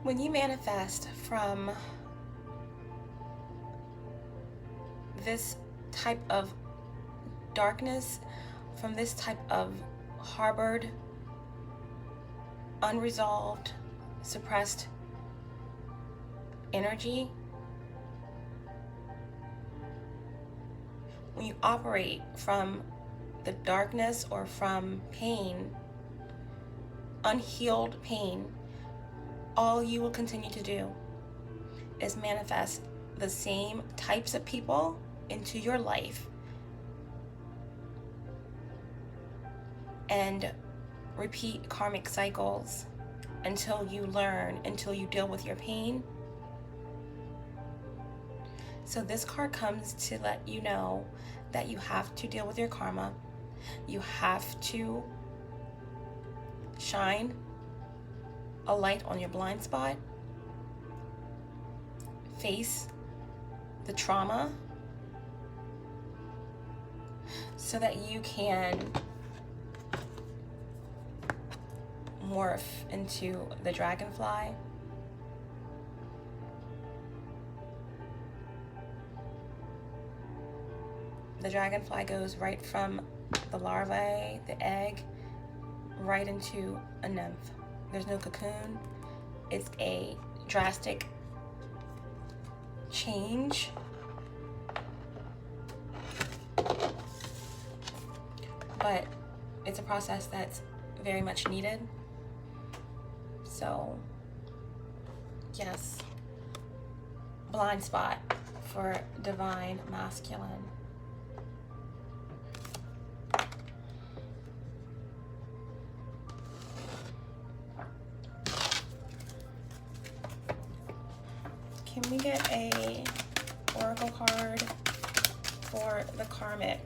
When you manifest from this type of darkness, from this type of harbored, unresolved, suppressed energy, when you operate from the darkness or from pain, unhealed pain, all you will continue to do is manifest the same types of people into your life and repeat karmic cycles until you learn, until you deal with your pain. So this card comes to let you know that you have to deal with your karma. You have to shine a light on your blind spot. Face the trauma so that you can morph into the dragonfly. The dragonfly goes right from the larvae, the egg, right into a nymph. There's no cocoon. It's a drastic change. But it's a process that's very much needed. So, yes, blind spot for divine masculine. Can we get a oracle card for the karmic?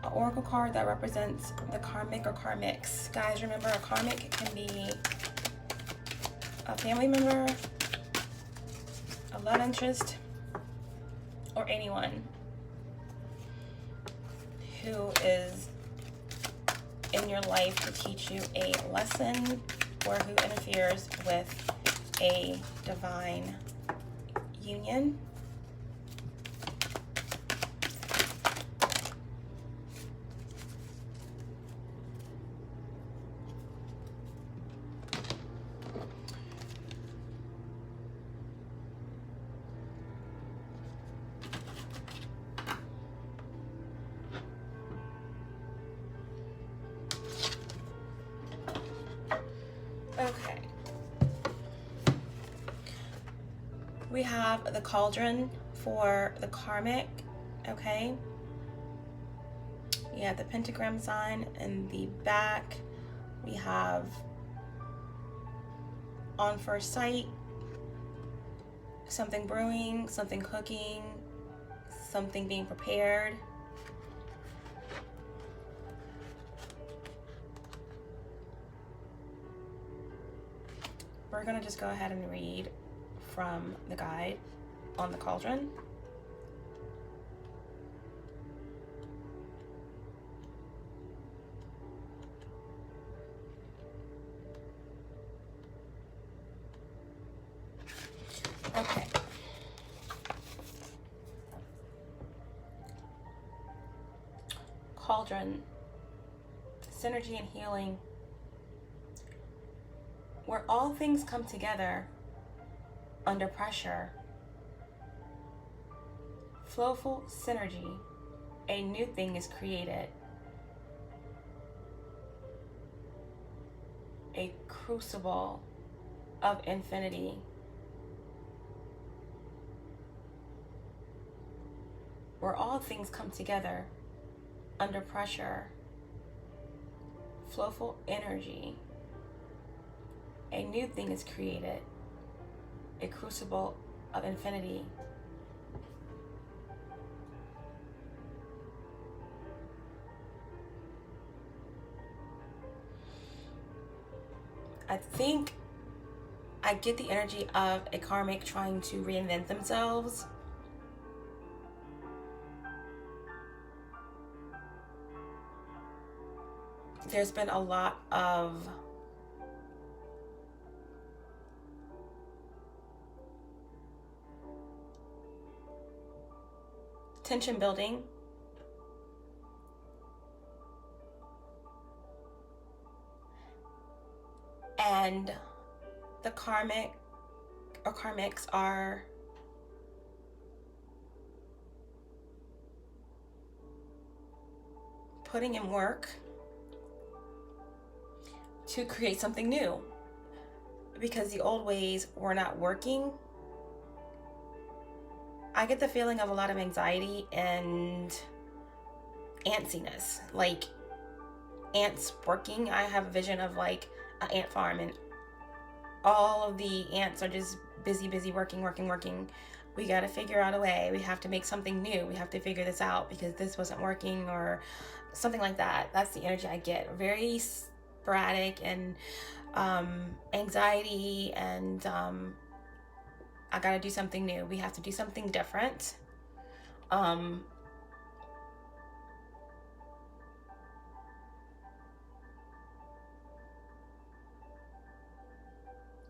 An oracle card that represents the karmic or karmics. Guys, remember, a karmic can be a family member, a love interest, or anyone who is in your life to teach you a lesson or who interferes with a divine union. Okay. We have the cauldron for the karmic, okay? Yeah, the pentagram sign in the back. We have on first sight, something brewing, something cooking, something being prepared. We're gonna just go ahead and read from the guide on the cauldron. Okay. Cauldron, synergy and healing, where all things come together under pressure. Flowful synergy, a new thing is created. A crucible of infinity. Where all things come together under pressure. Flowful energy, a new thing is created. A crucible of infinity. I think I get the energy of a karmic trying to reinvent themselves. There's been a lot of tension building. And the karmic or karmics are putting in work to create something new, because the old ways were not working. I get the feeling of a lot of anxiety and antsiness, like ants working. I have a vision of like an ant farm, and all of the ants are just busy working. We got to figure out a way. We have to make something new. We have to figure this out because this wasn't working, or something like that. That's the energy I get. Very sporadic and anxiety, and I got to do something new. We have to do something different.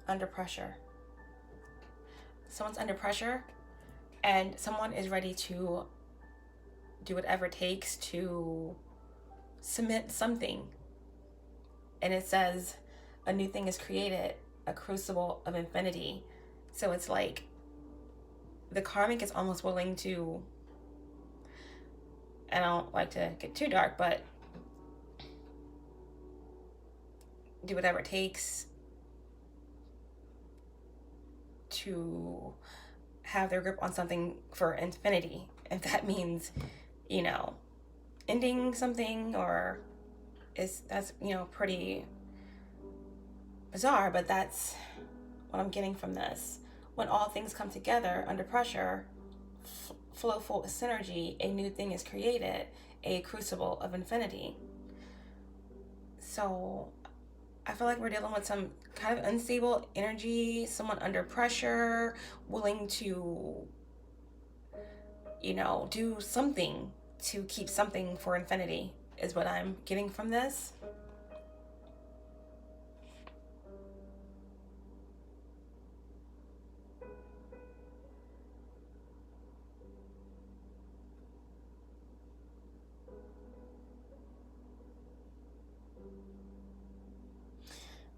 Under pressure. Someone's under pressure, and someone is ready to do whatever it takes to submit something. And it says a new thing is created, a crucible of infinity. So it's like the karmic is almost willing to, and I don't like to get too dark, but do whatever it takes to have their grip on something for infinity. If that means, you know, ending something, or that's, you know, pretty bizarre, but that's what I'm getting from this. When all things come together under pressure, flow full of synergy, a new thing is created, a crucible of infinity. So I feel like we're dealing with some kind of unstable energy, someone under pressure, willing to, you know, do something to keep something for infinity, is what I'm getting from this.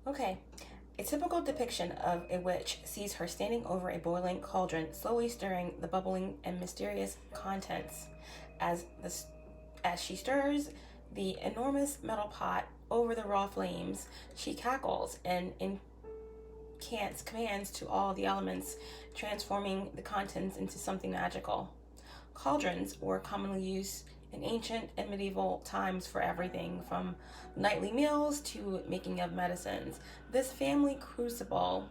Okay, a typical depiction of a witch sees her standing over a boiling cauldron, slowly stirring the bubbling and mysterious contents. As she stirs the enormous metal pot over the raw flames, she cackles and incants commands to all the elements, transforming the contents into something magical. Cauldrons were commonly used in ancient and medieval times for everything from nightly meals to making of medicines. This family crucible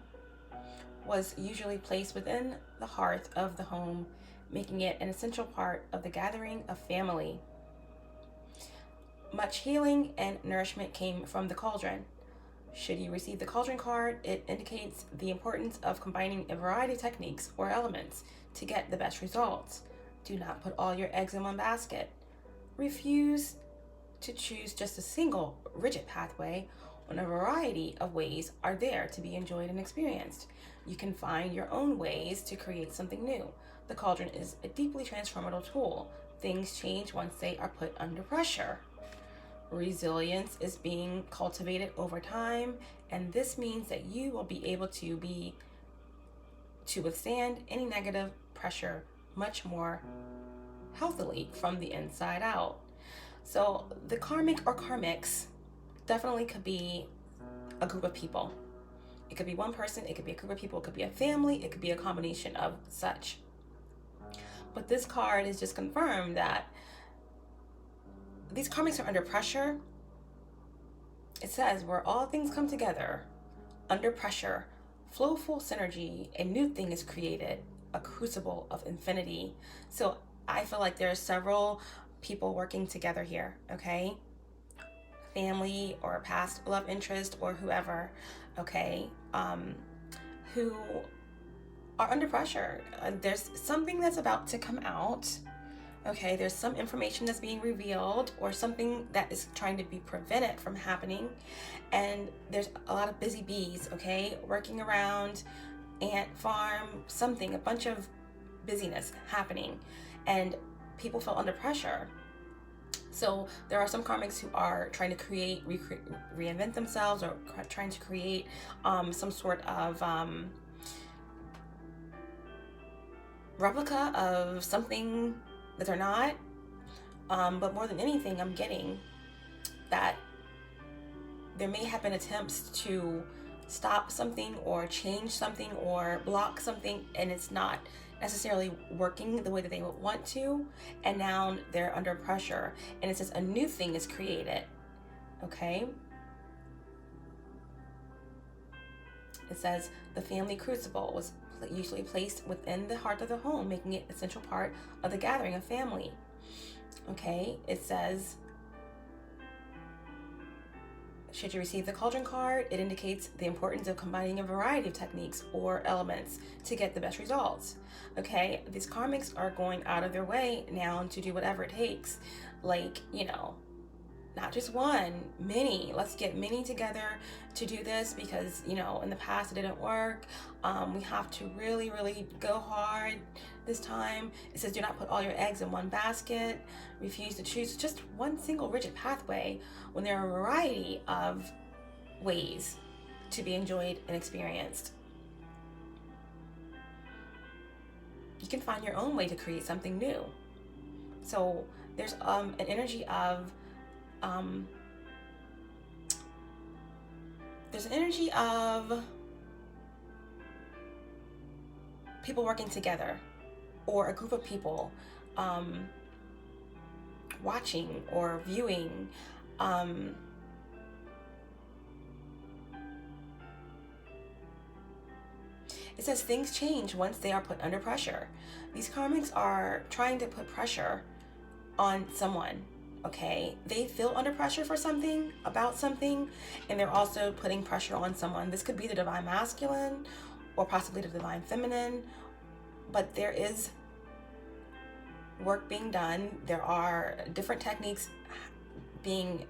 was usually placed within the hearth of the home, making it an essential part of the gathering of family. Much healing and nourishment came from the cauldron. Should you receive the cauldron card, it indicates the importance of combining a variety of techniques or elements to get the best results. Do not put all your eggs in one basket. Refuse to choose just a single rigid pathway when a variety of ways are there to be enjoyed and experienced. You can find your own ways to create something new. The cauldron is a deeply transformative tool. Things change once they are put under pressure. Resilience is being cultivated over time, and this means that you will be able to withstand any negative pressure much more healthily from the inside out. So the karmic or karmics definitely could be a group of people. It could be one person, it could be a group of people, it could be a family, it could be a combination of such. But this card is just confirmed that these karmics are under pressure. It says, where all things come together, under pressure, flow full synergy, a new thing is created, a crucible of infinity. So I feel like there are several people working together here, okay? Family or past love interest or whoever, okay? Who are under pressure. There's something that's about to come out, okay? There's some information that's being revealed or something that is trying to be prevented from happening. And there's a lot of busy bees, okay? Working around, ant farm, something, a bunch of busyness happening. And people feel under pressure. So there are some karmics who are trying to create, reinvent themselves, or trying to create some sort of replica of something that they're not. But more than anything, I'm getting that there may have been attempts to stop something or change something or block something, and it's not necessarily working the way that they would want to, and now they're under pressure, and it says a new thing is created. Okay, it says the family crucible was usually placed within the heart of the home, making it an essential part of the gathering of family. Okay, it says, should you receive the cauldron card, it indicates the importance of combining a variety of techniques or elements to get the best results. Okay, these karmics are going out of their way now to do whatever it takes. Like, you know, not just one, many. Let's get many together to do this, because, you know, in the past it didn't work. We have to really, really go hard this time. It says, do not put all your eggs in one basket. Refuse to choose just one single rigid pathway when there are a variety of ways to be enjoyed and experienced. You can find your own way to create something new. So there's an energy of people working together, or a group of people watching or viewing. It says things change once they are put under pressure. These karmics are trying to put pressure on someone. Okay, they feel under pressure for something, about something, and they're also putting pressure on someone. This could be the divine masculine or possibly the divine feminine, but there is work being done. There are different techniques being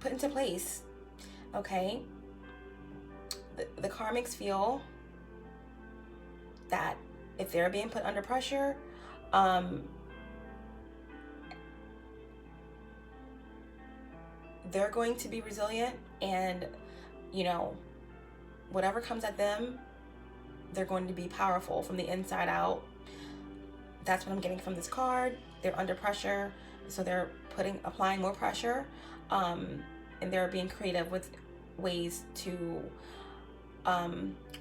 put into place. Okay, the karmics feel that if they're being put under pressure, they're going to be resilient, and, you know, whatever comes at them, they're going to be powerful from the inside out. That's what I'm getting from this card. They're under pressure, so they're applying more pressure, and they're being creative with ways to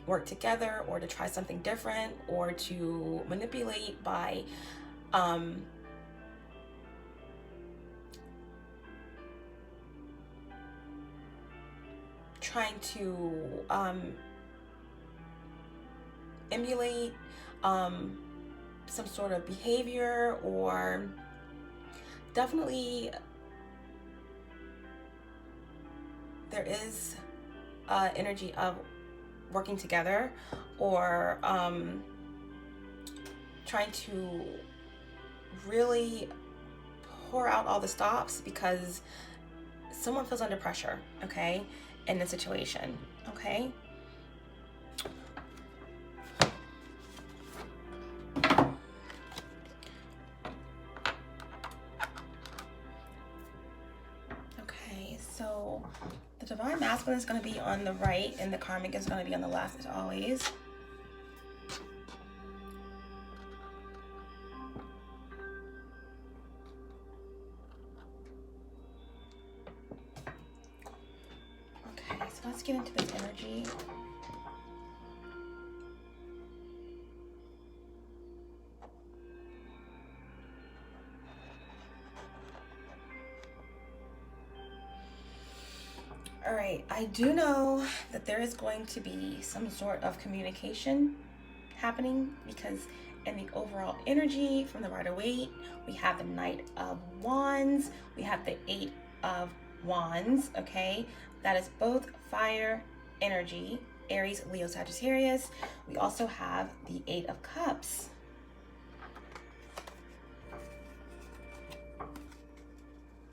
work together, or to try something different, or to manipulate by trying to emulate some sort of behavior, or definitely there is energy of working together, or trying to really pour out all the stops, because someone feels under pressure, okay, in the situation. Okay, so the divine masculine is going to be on the right, and the karmic is going to be on the left, as always. Okay, so let's get into this energy. All right, I do know that there is going to be some sort of communication happening, because in the overall energy from the Rider-Waite, we have the Knight of Wands, we have the 8 of Wands, okay? That is both fire energy, Aries, Leo, Sagittarius. We also have the 8 of Cups.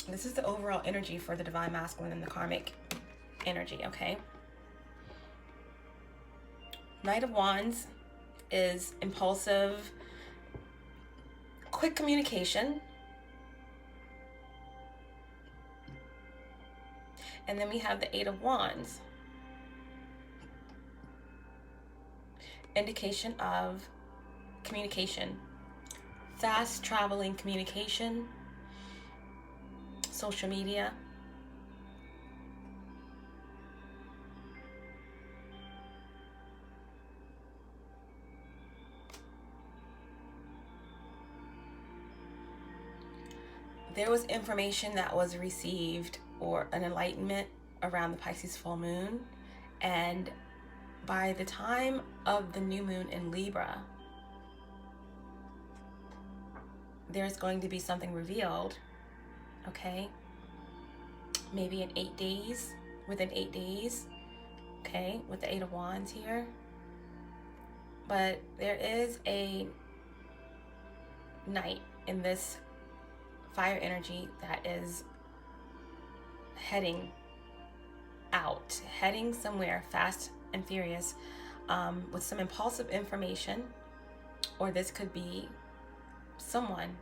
This is the overall energy for the divine masculine and the karmic energy, okay? Knight of Wands is impulsive, quick communication. And then we have the Eight of Wands. Indication of communication. Fast traveling communication. Social media. There was information that was received or an enlightenment around the Pisces full moon, and by the time of the new moon in Libra, there's going to be something revealed, okay? Maybe in 8 days, within 8 days, okay, with the Eight of Wands here. But there is a knight in this fire energy that is heading out, heading somewhere fast and furious, with some impulsive information, or this could be someone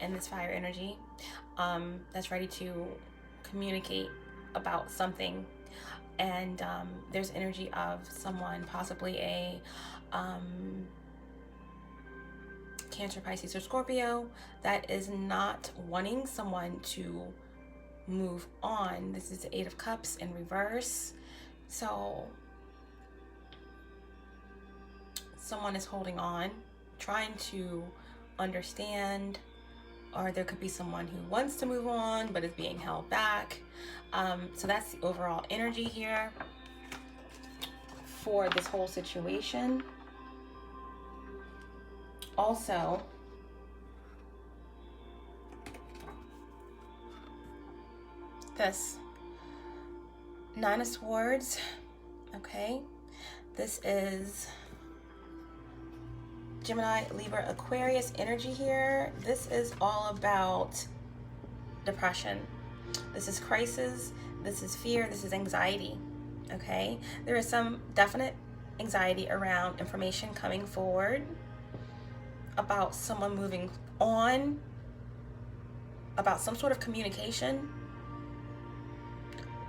in this fire energy that's ready to communicate about something. And there's energy of someone, possibly a Cancer, Pisces, or Scorpio, that is not wanting someone to move on. This is the Eight of Cups in reverse. So someone is holding on, trying to understand, or there could be someone who wants to move on but is being held back. So that's the overall energy here for this whole situation. Also, this Nine of Swords, okay? This is Gemini, Libra, Aquarius energy here. This is all about depression. This is crisis. This is fear. This is anxiety, okay? There is some definite anxiety around information coming forward about someone moving on, about some sort of communication,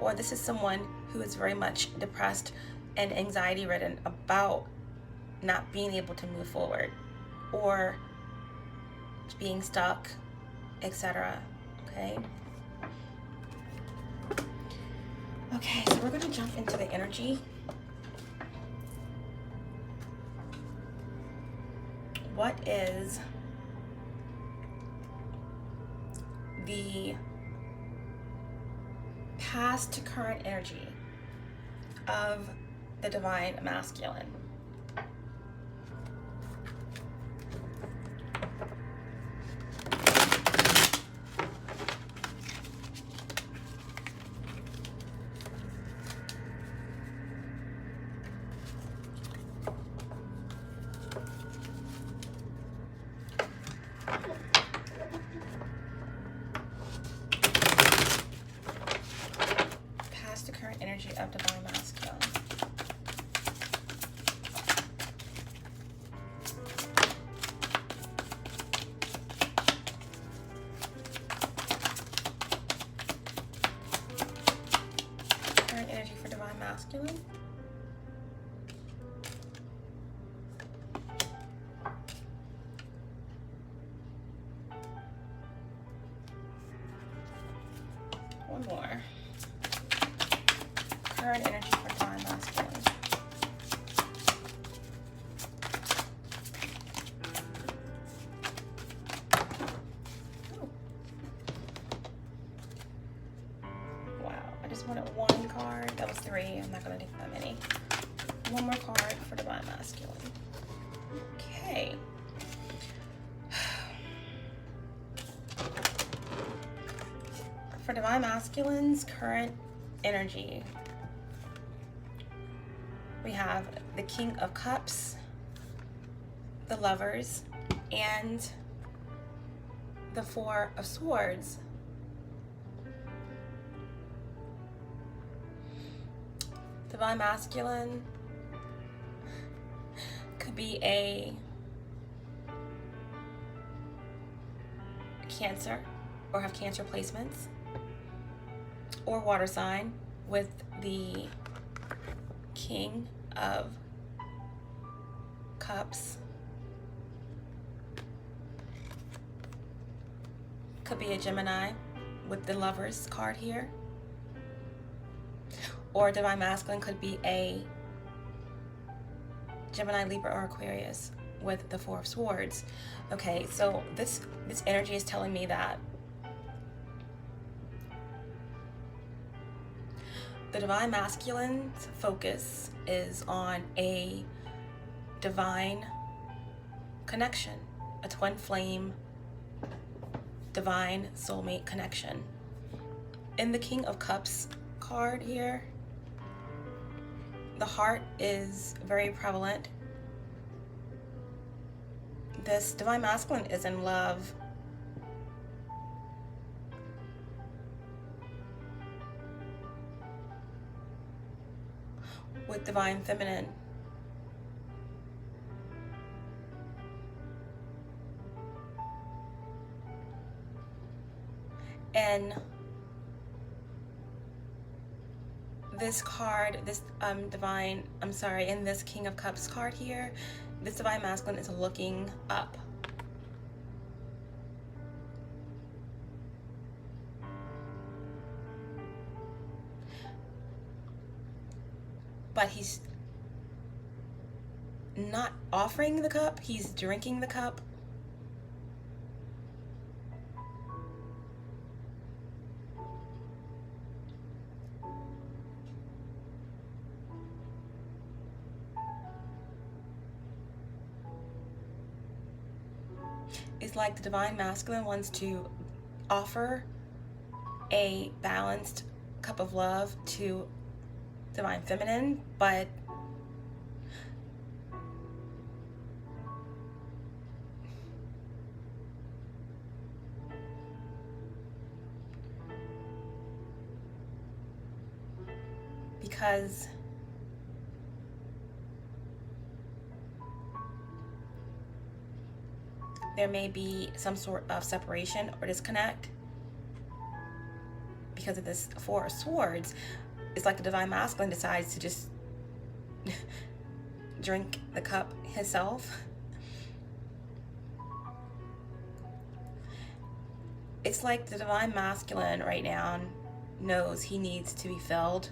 or this is someone who is very much depressed and anxiety ridden about not being able to move forward or being stuck, etc. Okay, so we're going to jump into the energy. What is the past to current energy of the divine masculine? Energy of divine masculine. Current energy for divine masculine. One more. Current energy for divine masculine. Ooh. Wow, I just wanted one card. That was 3. I'm not going to take that many. One more card for divine masculine. Okay. For divine masculine's current energy, we have the King of Cups, the Lovers, and the Four of Swords. Divine masculine could be a Cancer or have Cancer placements, or water sign with the King of Cups. Could be a Gemini with the Lovers card here, or Divine Masculine could be a Gemini, Libra, or Aquarius with the Four of Swords. Okay, so this energy is telling me that the Divine Masculine's focus is on a divine connection, a twin flame, divine soulmate connection. In the King of Cups card here, the heart is very prevalent. This Divine Masculine is in love. With Divine Feminine. And this card, this in this King of Cups card here, this Divine Masculine is looking up. But he's not offering the cup, he's drinking the cup. It's like the Divine Masculine wants to offer a balanced cup of love to Divine Feminine, but because there may be some sort of separation or disconnect because of this Four of Swords. It's like the Divine Masculine decides to just drink the cup himself. It's like the Divine Masculine right now knows he needs to be filled.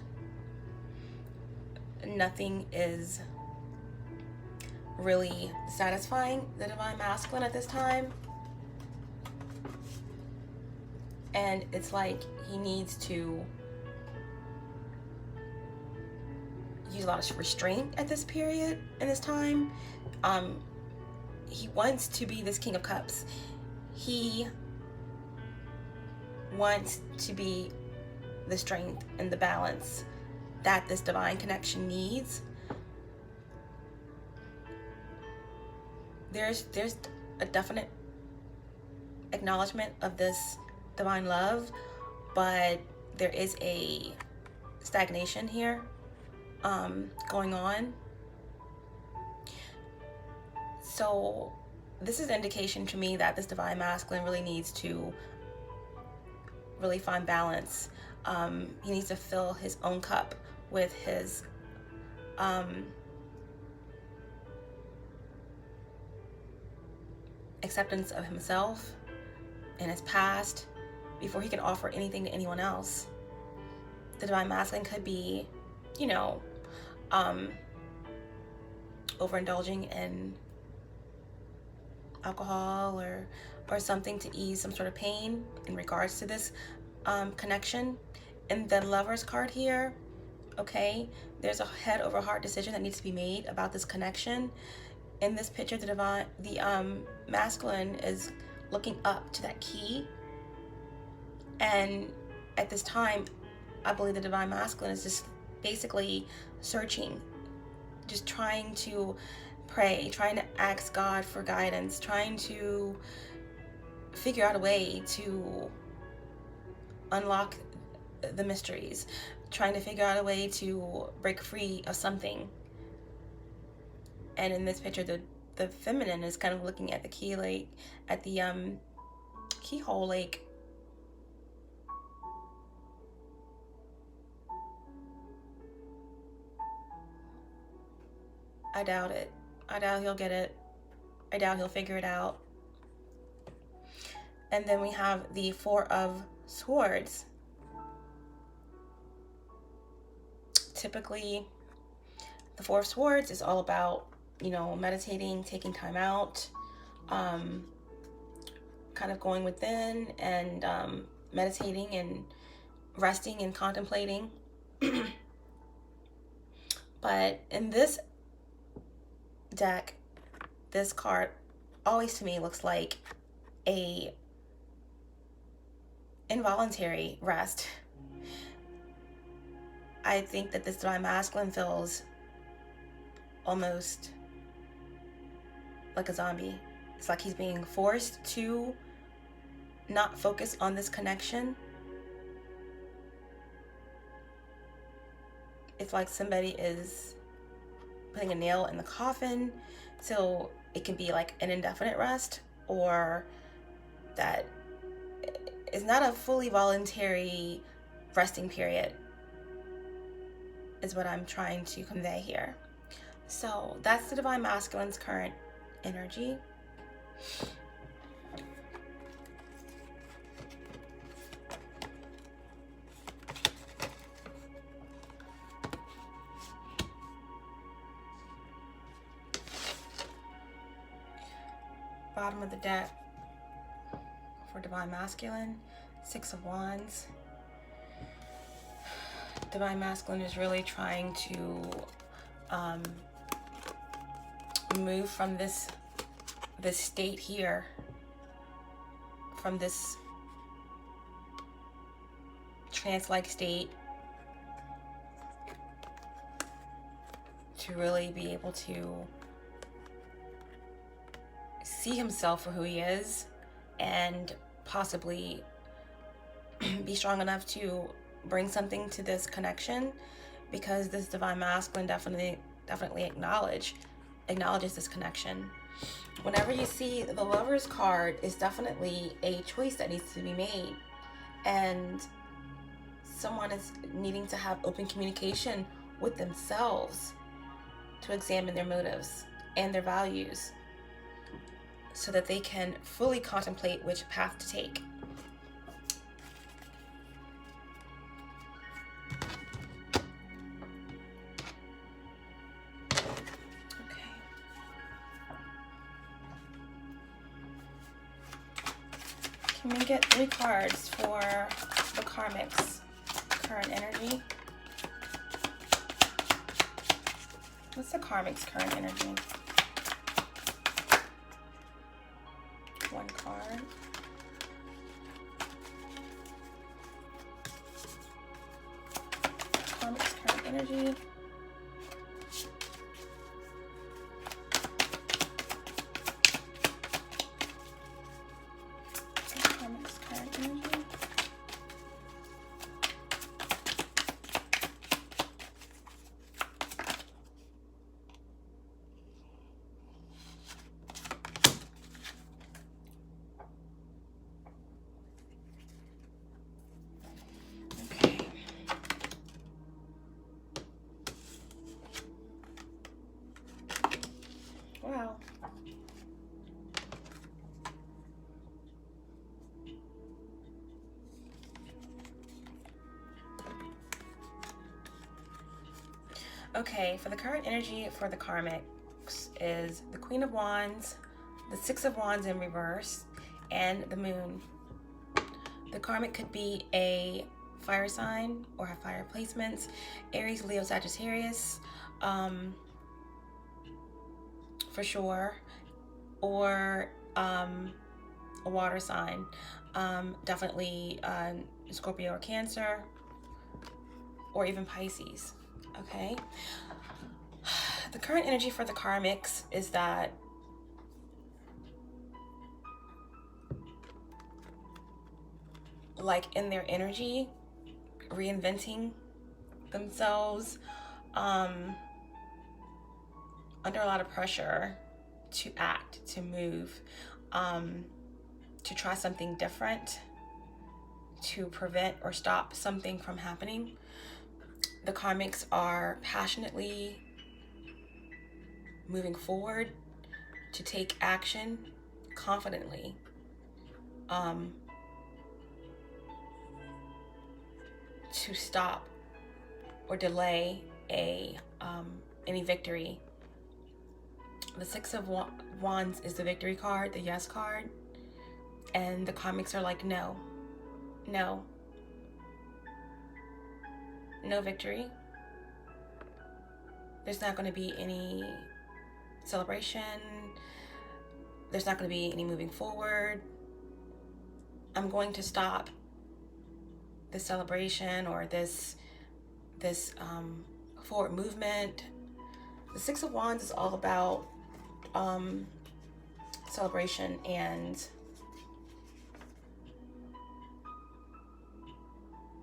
Nothing is really satisfying the Divine Masculine at this time. And it's like he needs to use a lot of restraint at this period, in this time. He wants to be this King of Cups. He wants to be the strength and the balance that this divine connection needs. There's a definite acknowledgement of this divine love, but there is a stagnation here going on. So this is an indication to me that this Divine Masculine really needs to really find balance. He needs to fill his own cup with his acceptance of himself and his past before he can offer anything to anyone else. The Divine Masculine could be, you know, overindulging in alcohol or something to ease some sort of pain in regards to this connection. And the Lover's card here, okay, there's a head over heart decision that needs to be made about this connection. In this picture, the masculine is looking up to that key, and at this time I believe the Divine Masculine is just basically searching, just trying to pray, trying to ask God for guidance, trying to figure out a way to unlock the mysteries, trying to figure out a way to break free of something. And in this picture, the feminine is kind of looking at the key, like at the keyhole, like I doubt it. I doubt he'll get it. I doubt he'll figure it out. And then we have the Four of Swords. Typically, the Four of Swords is all about, you know, meditating, taking time out, kind of going within and meditating and resting and contemplating. But in this deck, this card always to me looks like a involuntary rest. I think that this divine masculine feels almost like a zombie. It's like he's being forced to not focus on this connection. It's like somebody is putting a nail in the coffin, so it can be like an indefinite rest, or that is not a fully voluntary resting period, is what I'm trying to convey here. So that's the divine masculine's current energy. Bottom of the deck for divine masculine, Six of Wands. Divine masculine is really trying to move from this state here, from this trance-like state, to really be able to see himself for who he is, and possibly be strong enough to bring something to this connection, because this divine masculine definitely acknowledges this connection. Whenever you see the Lover's card, is definitely a choice that needs to be made, and someone is needing to have open communication with themselves to examine their motives and their values, so that they can fully contemplate which path to take. Okay. Can we get 3 cards for the Karmics' current energy? What's the Karmics' current energy? 1 card. Karmic's current energy. Karmic's current energy. Wow. Okay, for the current energy for the Karmics is the Queen of Wands, the Six of Wands in reverse, and the Moon. The Karmic could be a fire sign or have fire placements, Aries, Leo, Sagittarius, for sure, or a water sign, definitely Scorpio or Cancer, or even Pisces. Okay, the current energy for the Karmics is that like in their energy, reinventing themselves, under a lot of pressure to act, to move, to try something different, to prevent or stop something from happening. The Karmics are passionately moving forward to take action confidently. To stop or delay any victory. The Six of Wands is the victory card, the yes card, and the Karmics are like, no, no victory. There's not going to be any celebration. There's not going to be any moving forward. I'm going to stop this celebration or this forward movement. The Six of Wands is all about celebration and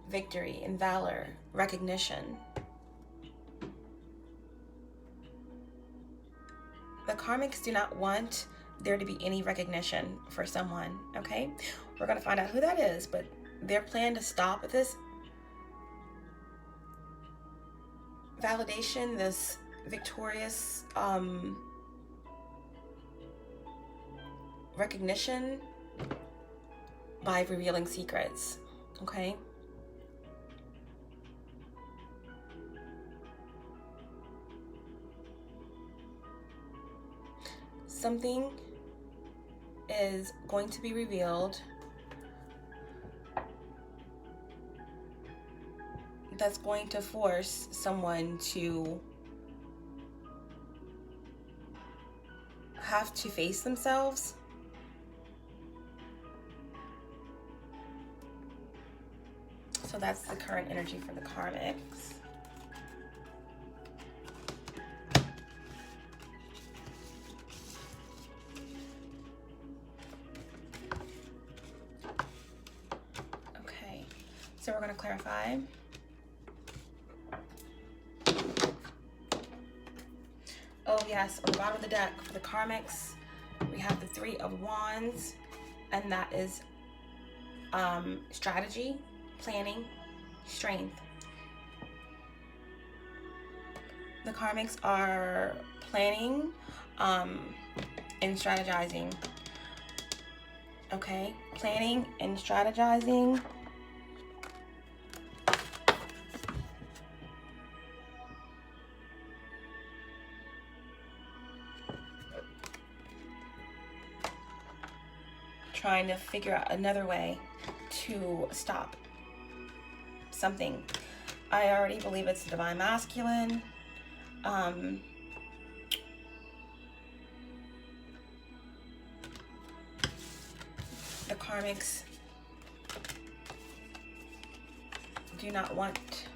victory and valor, recognition. The Karmics do not want there to be any recognition for someone, okay? We're going to find out who that is, but their plan to stop this validation, this victorious recognition by revealing secrets, okay? Something is going to be revealed that's going to force someone to have to face themselves. So that's the current energy for the Karmics. Okay, so we're going to clarify. Oh yes, on the bottom of the deck for the Karmics, we have the Three of Wands, and that is strategy, planning, strength. The Karmics are planning and strategizing. Okay, planning and strategizing. Trying to figure out another way to stop something. I already believe it's the divine masculine. The Karmics do not want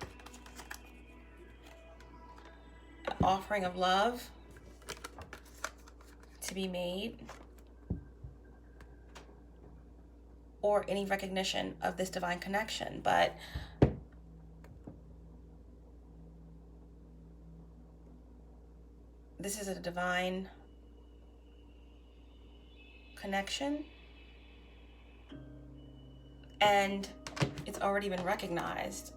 an offering of love to be made, or any recognition of this divine connection, but this is a divine connection, and it's already been recognized.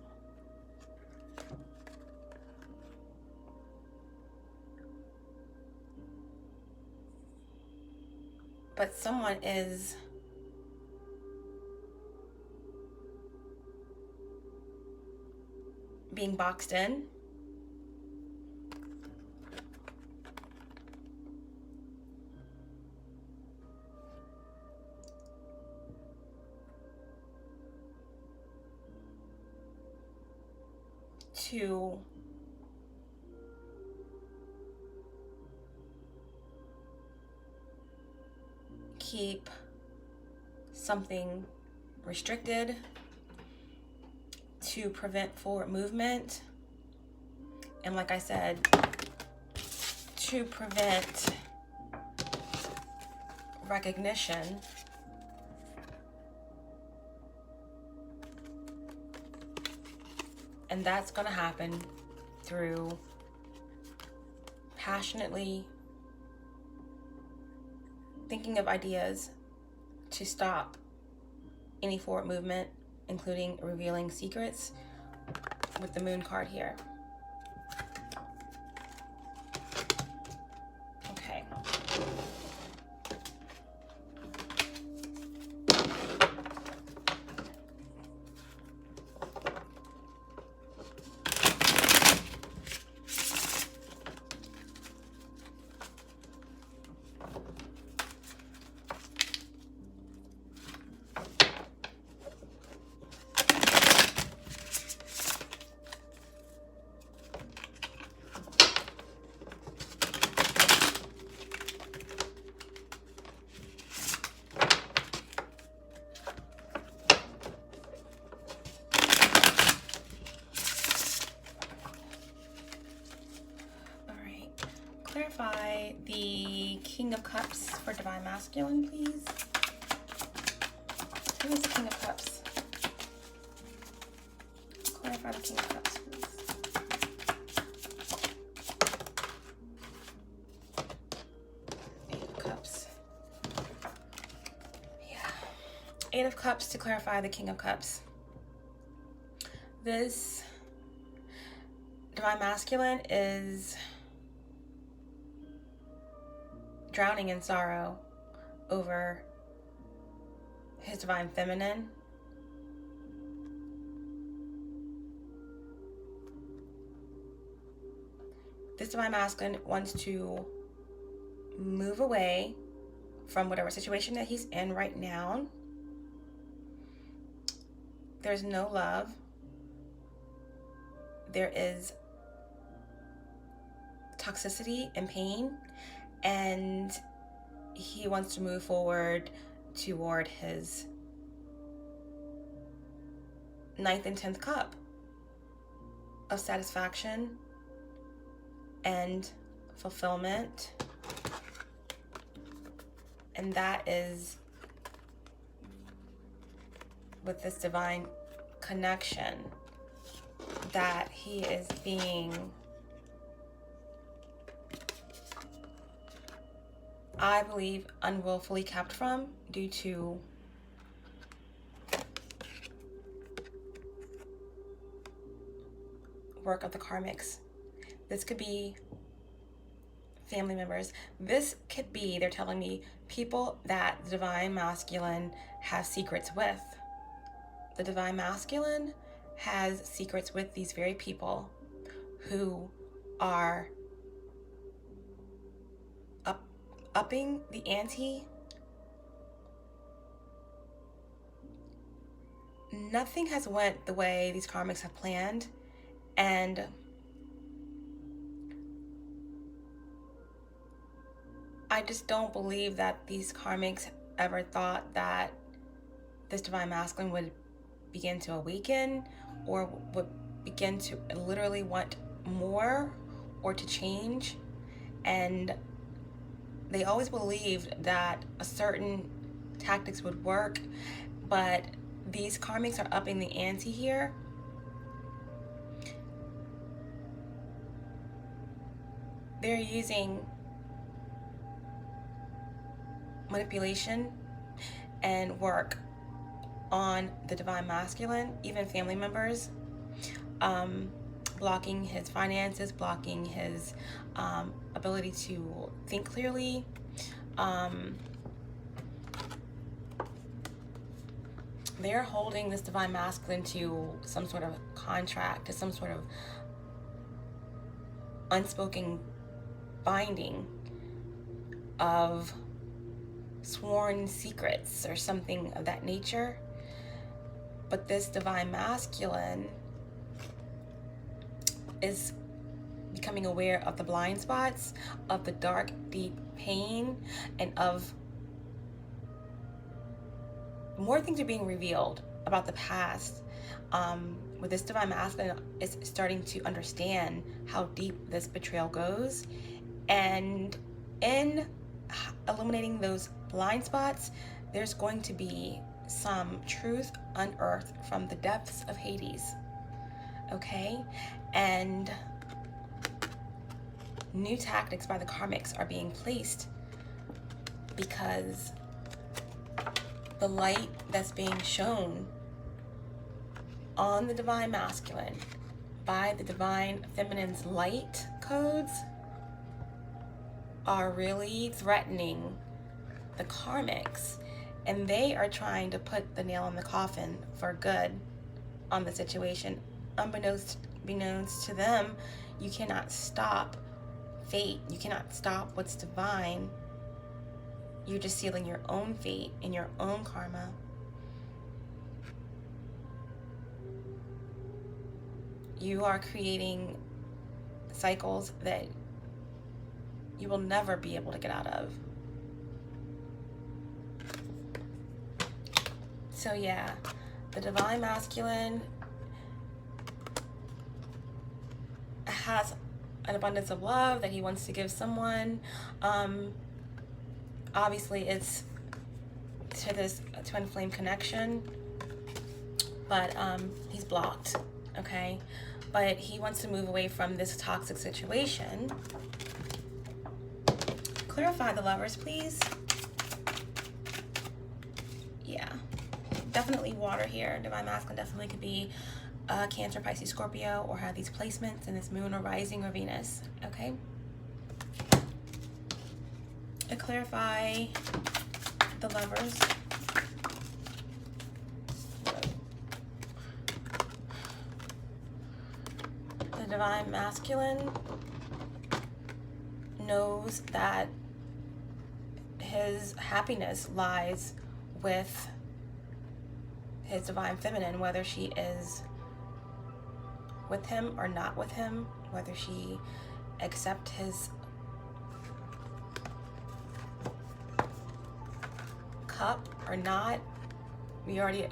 But someone is being boxed in. To keep something restricted, to prevent forward movement, and like I said, to prevent recognition. And that's going to happen through passionately thinking of ideas to stop any forward movement, including revealing secrets with the Moon card here. Okay. Clarify the King of Cups for Divine Masculine, please. Who is the King of Cups? Clarify the King of Cups, please. Eight of Cups. Yeah. Eight of Cups to clarify the King of Cups. This Divine Masculine is drowning in sorrow over his Divine Feminine. This Divine Masculine wants to move away from whatever situation that he's in right now. There's no love. There is toxicity and pain, and he wants to move forward toward his 9th and 10th cup of satisfaction and fulfillment. And that is with this divine connection that he is being, I believe, unwillfully kept from due to work of the Karmics. This could be family members. This could be, they're telling me, people that the Divine Masculine has secrets with. The Divine Masculine has secrets with these very people who are upping the ante. Nothing has went the way these Karmics have planned, and I just don't believe that these Karmics ever thought that this Divine Masculine would begin to awaken or would begin to literally want more or to change. And they always believed that a certain tactics would work, but these Karmics are upping the ante here. They're using manipulation and work on the Divine Masculine, even family members, blocking his finances, blocking his ability to think clearly. They're holding this Divine Masculine to some sort of contract, to some sort of unspoken binding of sworn secrets or something of that nature. But this Divine Masculine is becoming aware of the blind spots, of the dark, deep pain, and of more things are being revealed about the past. With this Divine Masculine is starting to understand how deep this betrayal goes, and in illuminating those blind spots, there's going to be some truth unearthed from the depths of Hades. Okay? And new tactics by the Karmics are being placed because the light that's being shown on the divine masculine by the divine feminine's light codes are really threatening the Karmics, and they are trying to put the nail in the coffin for good on the situation. Unbeknownst to them, you cannot stop fate. You cannot stop what's divine. You're just sealing your own fate and your own karma. You are creating cycles that you will never be able to get out of. So yeah, the divine masculine has an abundance of love that he wants to give someone. Obviously it's to this twin flame connection, but he's blocked, okay? But he wants to move away from this toxic situation. Clarify the lovers, please. Yeah, definitely water here. Divine masculine definitely could be Cancer, Pisces, Scorpio, or have these placements in this moon or rising or Venus, okay? To clarify the lovers. The divine masculine knows that his happiness lies with his divine feminine, whether she is with him or not with him, whether she accepts his cup or not. We already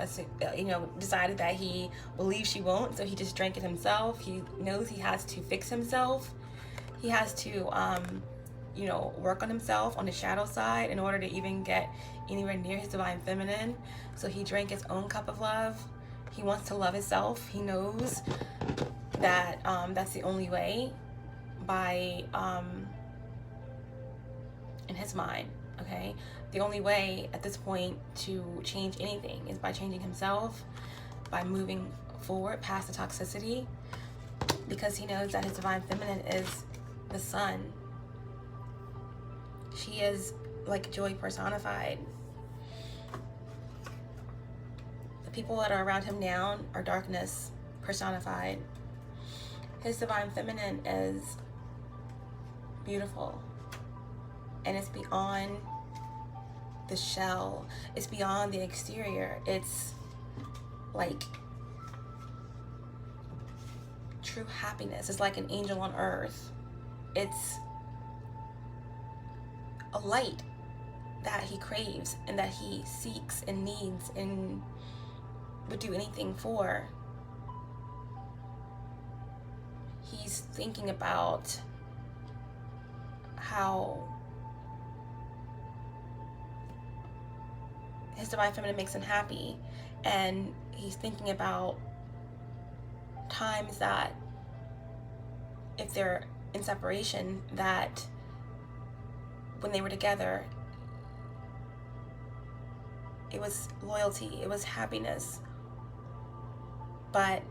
decided that he believes she won't, so he just drank it himself. He knows he has to fix himself. He has to work on himself on the shadow side in order to even get anywhere near his divine feminine. So he drank his own cup of love. He wants to love himself. He knows that that's the only way, by in his mind, okay? The only way at this point to change anything is by changing himself, by moving forward past the toxicity, because he knows that his divine feminine is the sun. She is like joy personified. The people that are around him now are darkness personified. His divine feminine is beautiful, and it's beyond the shell. It's beyond the exterior. It's like true happiness. It's like an angel on earth. It's a light that he craves and that he seeks and needs and would do anything for. He's thinking about how his divine feminine makes him happy, and he's thinking about times that if they're in separation, that when they were together, it was loyalty, it was happiness, but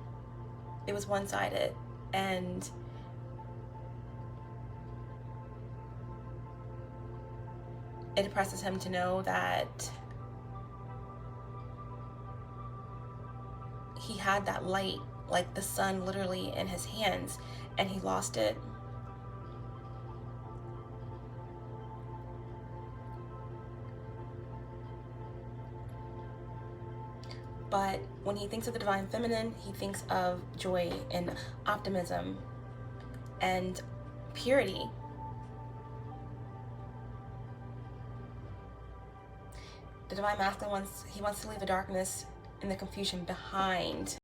it was one-sided, and it depresses him to know that he had that light, like the sun, literally in his hands, and he lost it. But when he thinks of the divine feminine, he thinks of joy and optimism and purity. The divine masculine wants to leave the darkness and the confusion behind.